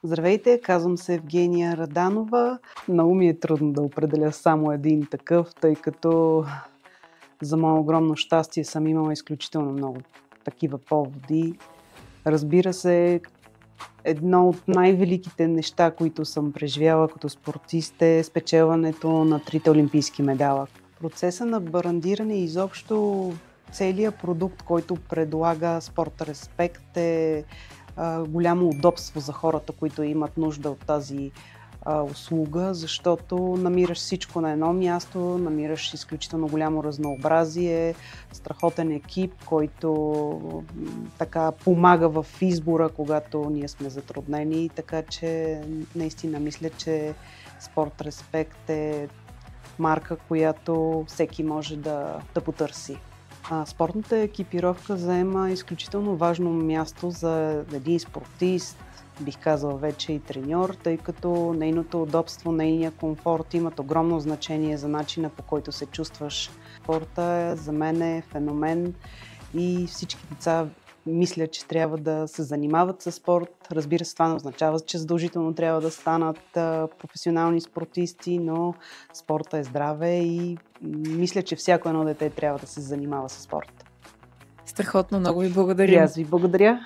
Здравейте, казвам се Евгения Раданова. Много ми е трудно да определя само един такъв, тъй като за мое огромно щастие съм имала изключително много такива поводи. Разбира се, едно от най-великите неща, които съм преживяла като спортист е спечелването на 3 олимпийски медала. Процеса на брандиране и изобщо целият продукт, който предлага Спорт Респект е голямо удобство за хората, които имат нужда от тази услуга, защото намираш всичко на едно място, намираш изключително голямо разнообразие, страхотен екип, който така помага в избора, когато ние сме затруднени. Така че наистина мисля, че Спорт Респект е марка, която всеки може да потърси. Спортната екипировка заема изключително важно място за един спортист, бих казала вече и треньор, тъй като нейното удобство, нейният комфорт имат огромно значение за начина, по който се чувстваш. Спорта за мен е феномен и всички деца мисля, че трябва да се занимават със спорт. Разбира се, това не означава, че задължително трябва да станат професионални спортисти, но спорта е здраве и мисля, че всяко едно дете трябва да се занимава със спорт. Страхотно, много ви И благодаря. аз ви благодаря.